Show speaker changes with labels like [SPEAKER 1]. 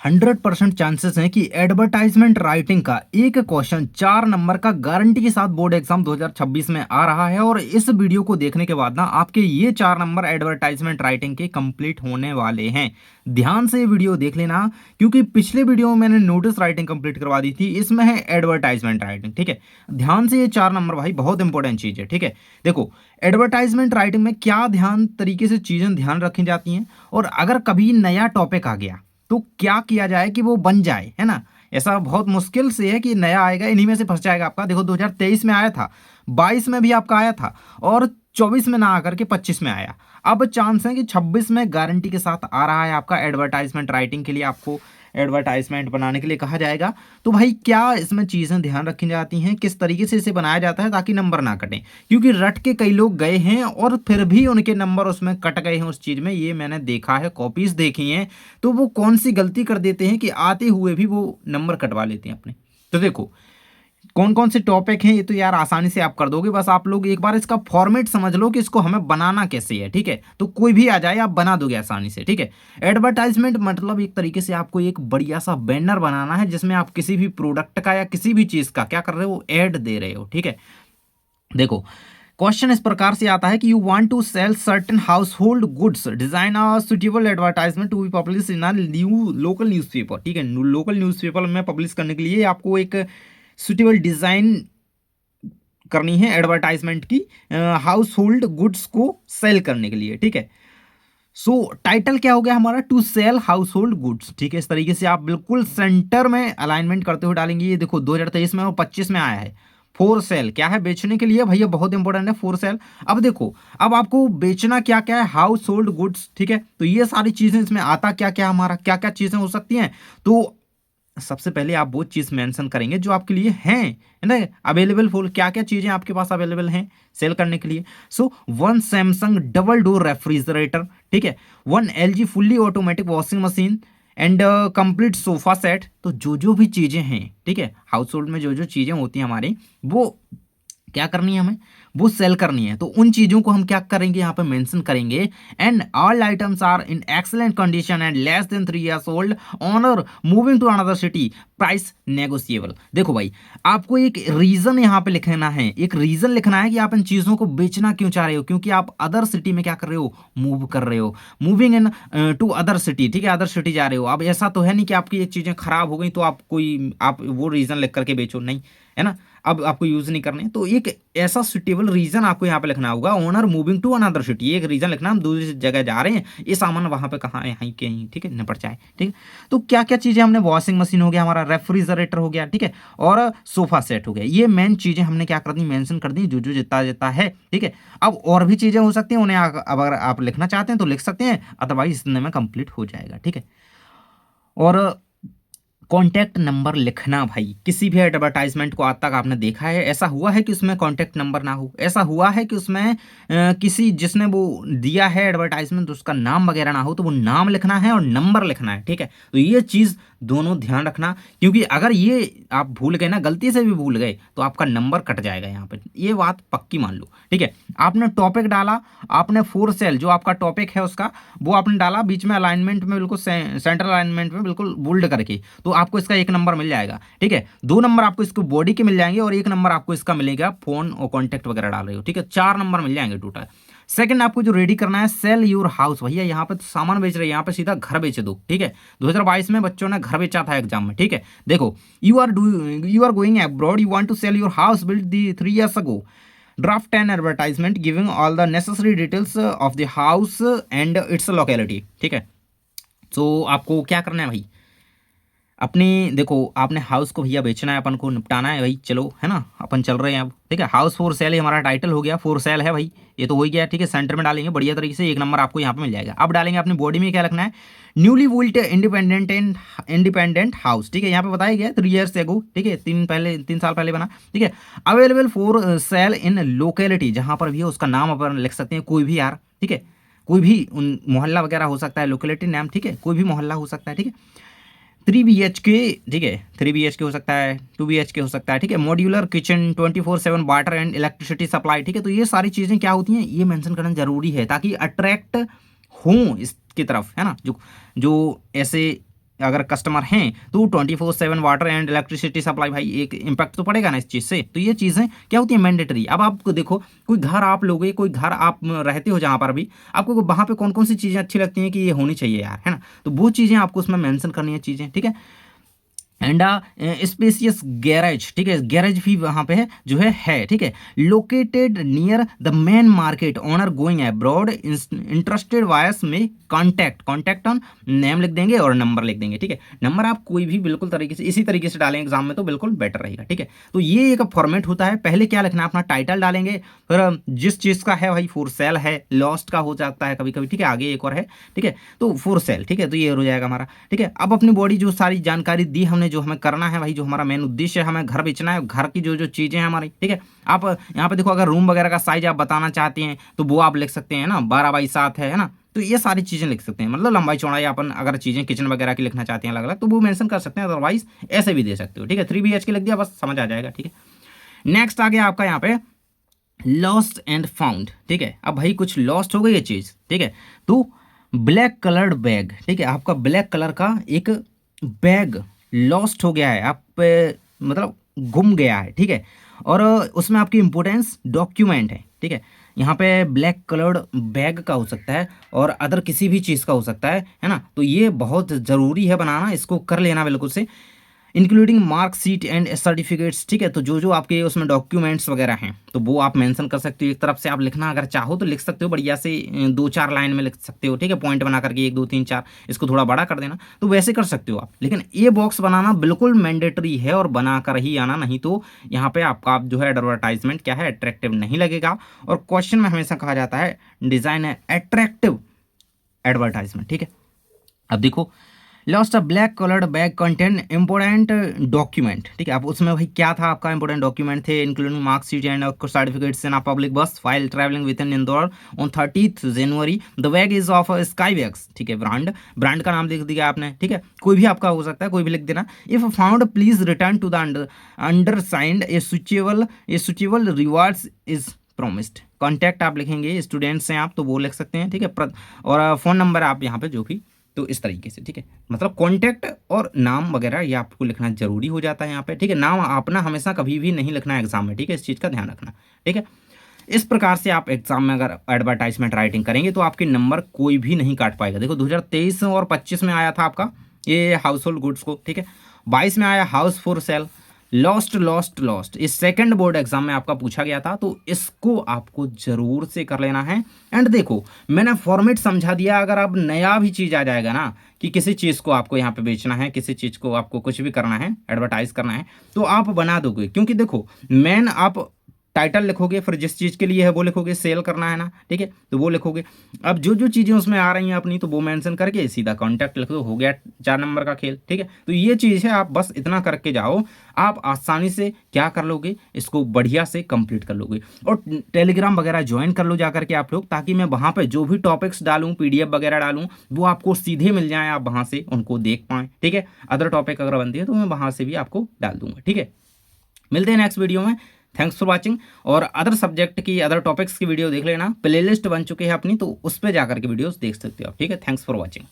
[SPEAKER 1] 100% chances हैं कि advertisement writing का एक क्वेश्चन 4 नंबर का गारंटी के साथ बोर्ड एग्जाम 2026 में आ रहा है। और इस वीडियो को देखने के बाद ना आपके ये 4 नंबर एडवर्टाइजमेंट राइटिंग के कंप्लीट होने वाले हैं। ध्यान से ये वीडियो देख लेना, क्योंकि पिछले वीडियो में मैंने नोटिस राइटिंग कंप्लीट करवा दी थी, इसमें है एडवर्टाइजमेंट राइटिंग। ठीक है, ध्यान से ये 4 नंबर भाई बहुत इंपॉर्टेंट चीज है। ठीक है, देखो एडवर्टाइजमेंट राइटिंग में क्या ध्यान तरीके से चीजें ध्यान रखी जाती हैं, और अगर कभी नया टॉपिक आ गया तो क्या किया जाए कि वो बन जाए, है ना। ऐसा बहुत मुश्किल से है कि नया आएगा, इन्हीं में से फंस जाएगा आपका। देखो 2023 में आया था, 22 में भी आपका आया था, और 24 में ना आकर के 25 में आया। अब चांस है कि 26 में गारंटी के साथ आ रहा है आपका एडवर्टाइजमेंट राइटिंग के लिए। आपको एडवर्टाइजमेंट बनाने के लिए कहा जाएगा। तो भाई क्या इसमें चीज़ें ध्यान रखी जाती हैं, किस तरीके से इसे बनाया जाता है ताकि नंबर ना कटें, क्योंकि रट के कई लोग गए हैं और फिर भी उनके नंबर उसमें कट गए हैं उस चीज़ में। ये मैंने देखा है, कॉपीज देखी हैं। तो वो कौन सी गलती कर देते हैं कि आते हुए भी वो नंबर कटवा लेते हैं अपने। तो देखो कौन कौन से टॉपिक हैं, ये तो यार आसानी से आप कर दोगे। बस आप लोग एक बार इसका फॉर्मेट समझ लो कि इसको हमें बनाना कैसे है। ठीक है, तो कोई भी आ जाए आप बना दोगे आसानी से। ठीक है, एडवर्टाइजमेंट मतलब एक तरीके से आपको एक बढ़िया सा बैनर बनाना है जिसमें आप किसी भी प्रोडक्ट का या किसी भी चीज का क्या कर रहे हो, ऐड दे रहे हो। ठीक है, देखो क्वेश्चन इस प्रकार से आता है कि you want to sell certain household goods, design a suitable advertisement to be publish in a new local newspaper. ठीक है, लोकल न्यूज़पेपर में पब्लिश करने के लिए आपको एक सुटेबल डिजाइन करनी है एडवर्टाइजमेंट की, हाउस होल्ड गुड्स को सेल करने के लिए। ठीक है, सो टाइटल क्या हो गया हमारा, to sell household goods. ठीक है, इस तरीके से आप बिल्कुल सेंटर में अलाइनमेंट करते हुए डालेंगे। ये देखो 2023 में और 25 में आया है। फोर सेल क्या है, बेचने के लिए भैया, बहुत इंपॉर्टेंट है फोर सेल। अब देखो, अब आपको बेचना क्या क्या है, हाउस होल्ड गुड्स। ठीक है, तो ये सारी चीजें इसमें आता क्या क्या हमारा, क्या क्या चीजें हो सकती हैं। तो सबसे पहले आप वो चीज मेंशन करेंगे जो आपके लिए हैं, है ना, अवेलेबल फुल, क्या क्या चीजें आपके पास अवेलेबल हैं सेल करने के लिए। सो 1 सैमसंग डबल डोर रेफ्रिजरेटर। ठीक है, 1 LG fully automatic washing machine and complete sofa set. तो जो भी चीजें हैं, ठीक है, हाउस होल्ड में जो चीजें होती हैं हमारी, वो क्या करनी है हमें, वो सेल करनी है। तो उन चीजों को हम क्या करेंगे, यहाँ पे मेंशन करेंगे। And all items are in excellent condition and less than 3 years old, owner moving to another city, price negotiable. देखो भाई, आपको एक रीजन यहाँ पे लिखना है, एक रीजन लिखना है कि आप इन चीजों को बेचना क्यों चाह रहे हो, क्योंकि आप अदर सिटी में क्या कर रहे हो, मूव कर रहे हो, moving into other city. ठीक है, अदर सिटी जा रहे हो। अब ऐसा तो है नहीं कि आपकी एक चीजें खराब हो गई तो आप वो रीजन लिख करके बेचो, नहीं, है ना। अब आपको यूज नहीं करने, तो एक ऐसा सुटेबल रीजन आपको यहाँ पे लिखना होगा। Owner moving to another city, एक रीजन लिखना, हम दूसरी जगह जा रहे हैं, ये सामान वहां पे कहाँ है, यहीं के यहीं। ठीक है, निपट जाए। ठीक है, तो क्या क्या चीजें हमने, वॉशिंग मशीन हो गया, हमारा रेफ्रिजरेटर हो गया, ठीक है, और सोफा सेट हो गया। ये मेन चीजें हमने क्या कर दी, मेंशन कर दी, जो जितना जितना है। ठीक है, अब और भी चीजें हो सकती हैं, उन्हें अगर आप लिखना चाहते हैं तो लिख सकते हैं, अदरवाइज इतने में कंप्लीट हो जाएगा। ठीक है, और कॉन्टैक्ट नंबर लिखना भाई, किसी भी एडवर्टाइजमेंट को आज तक आपने देखा है ऐसा हुआ है कि उसमें कॉन्टैक्ट नंबर ना हो, ऐसा हुआ है कि उसमें किसी जिसने वो दिया है एडवर्टाइजमेंट उसका नाम वगैरह ना हो, तो वो नाम लिखना है और नंबर लिखना है। ठीक है, तो ये चीज़ दोनों ध्यान रखना, क्योंकि अगर ये आप भूल गए ना, गलती से भी भूल गए, तो आपका नंबर कट जाएगा यहाँ पे, ये बात पक्की मान लो। ठीक है, आपने टॉपिक डाला, आपने फोर सेल जो आपका टॉपिक है उसका, वो आपने डाला बीच में अलाइनमेंट में, बिल्कुल सेंट्रल अलाइनमेंट में बिल्कुल बोल्ड करके, तो आपको इसका 1 नंबर मिल जाएगा। ठीक है, 2 नंबर आपको इसको बॉडी के मिल जाएंगे, और 1 नंबर आपको इसका मिलेगा फोन और कॉन्टैक्ट वगैरह डाल रहे हो। ठीक है, 4 नंबर मिल जाएंगे टोटल। सेकंड आपको जो रेडी करना है, सेल योर हाउस। भैया यहाँ पे तो सामान बेच रहे हैं, यहाँ पे सीधा घर बेच दो। ठीक है, 2022 में बच्चों ने घर बेचा था एग्जाम में। ठीक है, देखो, you are going abroad, you want to sell your house build the 3 years ago, draft an advertisement giving all the necessary details of the house and its locality. ठीक है, तो आपको क्या करना है भाई, अपनी देखो, आपने हाउस को भैया बेचना है, अपन को निपटाना है भाई, चलो, है ना, अपन चल रहे हैं अब। ठीक है, हाउस फॉर सेल हमारा टाइटल हो गया, फॉर सेल है भाई, ये तो हो ही गया। ठीक है, सेंटर में डालेंगे बढ़िया तरीके से, 1 नंबर आपको यहाँ पे मिल जाएगा। अब डालेंगे अपनी बॉडी में क्या लिखना है, न्यूली बिल्ट इंडिपेंडेंट हाउस। ठीक है, यहाँ पे बताया गया 3 years एगो। ठीक है, 3 साल पहले बना। ठीक है, available for sale in locality, जहाँ पर भी है उसका नाम अपन लिख सकते हैं, कोई भी यार। ठीक है, कोई भी मोहल्ला वगैरह हो सकता है, लोकेलिटी नाम। ठीक है, कोई भी मोहल्ला हो सकता है। ठीक है, 3 BHK। ठीक है, 3 BHK हो सकता है, 2 BHK हो सकता है। ठीक है, modular kitchen, 24/7 water and electricity supply. ठीक है, तो ये सारी चीज़ें क्या होती हैं, ये मेंशन करना जरूरी है ताकि अट्रैक्ट हों इसकी तरफ, है ना, जो जो ऐसे अगर कस्टमर हैं तो 24/7 वाटर एंड इलेक्ट्रिसिटी सप्लाई, भाई एक इम्पैक्ट तो पड़ेगा ना इस चीज़ से। तो ये चीज़ें क्या होती है मैंडेटरी। अब आपको देखो कोई घर आप लोगे, कोई घर आप रहते हो जहाँ पर भी, आपको वहाँ पे कौन कौन सी चीज़ें अच्छी लगती हैं कि ये होनी चाहिए यार, है ना। तो वो चीज़ें आपको उसमें मेंशन करनी है चीज़ें, ठीक है। एंड स्पेसियस गैरेज, ठीक है, गैरेज भी वहाँ पे है जो है, ठीक है। Located near the main market, owner going abroad interested buyers may contact on name लिख देंगे और नंबर लिख देंगे, ठीक है। नंबर आप कोई भी बिल्कुल तरीके से इसी तरीके से डालें एग्जाम में तो बिल्कुल बेटर रहेगा, ठीक है। तो ये एक फॉर्मेट होता है। पहले क्या लिखना है, अपना टाइटल डालेंगे, फिर जिस चीज़ का है भाई फॉर सेल है, लॉस्ट का हो जाता है कभी कभी, ठीक है, आगे एक और है, ठीक है, तो फॉर सेल, ठीक है, तो ये हो जाएगा हमारा, ठीक है। अब अपनी बॉडी जो सारी जानकारी दी हमने, जो हमें करना है भाई, जो हमारा मेन उद्देश्य है, हमें घर बेचना है, घर की जो जो चीज़ें हैं हमारी, ठीक है। आप यहाँ पे देखो अगर रूम वगैरह का साइज आप बताना चाहते हैं तो वो आप लिख सकते हैं ना, 12x7 है ना। तो ये सारी चीज़ें लिख सकते हैं, मतलब लंबाई चौड़ाई अपन अगर चीज़ें किचन वगैरह की लिखना चाहते हैं अलग अलग तो वो मेंशन कर सकते हैं, अदरवाइज ऐसे भी दे सकते हो, ठीक है। 3 BHK लिख दिया बस समझ आ जाएगा, ठीक है। नेक्स्ट आ गया आपका यहाँ पे लॉस्ट एंड फाउंड, ठीक है। अब भाई कुछ लॉस्ट हो गई ये चीज़, ठीक है, तो ब्लैक कलर्ड बैग, ठीक है, आपका ब्लैक कलर का एक बैग लॉस्ट हो गया है, आप मतलब गुम गया है, ठीक है। और उसमें आपकी इंपॉर्टेंस डॉक्यूमेंट है, ठीक है। यहाँ पे ब्लैक कलर्ड बैग का हो सकता है और अदर किसी भी चीज़ का हो सकता है ना। तो ये बहुत ज़रूरी है बनाना, इसको कर लेना बिल्कुल से, इंक्लूडिंग मार्कशीट एंड सर्टिफिकेट्स, ठीक है। तो जो जो आपके उसमें डॉक्यूमेंट्स वगैरह हैं तो वो आप मेंशन कर सकते हो। एक तरफ से आप लिखना अगर चाहो तो लिख सकते हो, बढ़िया से 2-4 लाइन में लिख सकते हो, ठीक है, पॉइंट बना करके 1 2 3 4, इसको थोड़ा बड़ा कर देना, तो वैसे कर सकते हो आप। लेकिन ये बॉक्स बनाना बिल्कुल मैंडेटरी है और बना कर ही आना, नहीं तो यहाँ पे आपका जो है एडवर्टाइजमेंट क्या है अट्रैक्टिव नहीं लगेगा। और क्वेश्चन में हमेशा कहा जाता है डिज़ाइन है अट्रैक्टिव एडवर्टाइजमेंट, ठीक है। अब देखो lost a black coloured bag content important document, ठीक है। अब उसमें भाई क्या था, आपका इंपॉर्टेंट डॉक्यूमेंट थे including marksheet and certificates in a public बस file travelling with in Indore on 30th January. The bag is of sky bags, ठीक है, ब्रांड का नाम लिख दिया आपने, ठीक है, कोई भी आपका हो सकता है, कोई भी लिख देना। If found please return to the undersigned a suitable rewards is promised. Contact आप लिखेंगे, स्टूडेंट्स हैं आप तो वो लिख सकते हैं, ठीक है, और फ़ोन नंबर आप यहाँ पे जो भी, तो इस तरीके से, ठीक है। मतलब कॉन्टैक्ट और नाम वगैरह ये आपको लिखना जरूरी हो जाता है यहाँ पे, ठीक है। नाम अपना हमेशा कभी भी नहीं लिखना है एग्जाम में, ठीक है, इस चीज़ का ध्यान रखना, ठीक है। इस प्रकार से आप एग्जाम में अगर एडवर्टाइजमेंट राइटिंग करेंगे तो आपके नंबर कोई भी नहीं काट पाएगा। देखो 2023 और 25 में आया था आपका ये हाउस होल्ड गुड्स को, ठीक है। 22 में आया हाउस फॉर सेल, लॉस्ट इस सेकंड बोर्ड एग्जाम में आपका पूछा गया था, तो इसको आपको जरूर से कर लेना है। एंड देखो मैंने फॉर्मेट समझा दिया, अगर अब नया भी चीज़ आ जाएगा ना कि किसी चीज़ को आपको यहाँ पे बेचना है, किसी चीज़ को आपको कुछ भी करना है, एडवर्टाइज करना है, तो आप बना दोगे। क्योंकि देखो मेन आप टाइटल लिखोगे, फिर जिस चीज़ के लिए है वो लिखोगे, सेल करना है ना, ठीक है, तो वो लिखोगे। अब जो जो चीज़ें उसमें आ रही हैं अपनी तो वो मेंशन करके सीधा कॉन्टैक्ट लिख दो, हो गया 4 नंबर का खेल, ठीक है। तो ये चीज़ है, आप बस इतना करके जाओ, आप आसानी से क्या कर लोगे, इसको बढ़िया से कंप्लीट कर लोगे। और टेलीग्राम वगैरह ज्वाइन कर लो जा करके आप लोग, ताकि मैं वहाँ पर जो भी टॉपिक्स डालूँ, PDF वगैरह डालूँ, वो आपको सीधे मिल जाए, आप वहाँ से उनको देख पाएँ, ठीक है। अदर टॉपिक अगर बनती है तो मैं वहाँ से भी आपको डाल दूंगा, ठीक है। मिलते हैं नेक्स्ट वीडियो में, थैंक्स फॉर वाचिंग। और अदर सब्जेक्ट की, अदर टॉपिक्स की वीडियो देख लेना, प्लेलिस्ट बन चुकी है अपनी, तो उस पर जाकर के वीडियोस देख सकते हो आप, ठीक है। Thanks for watching.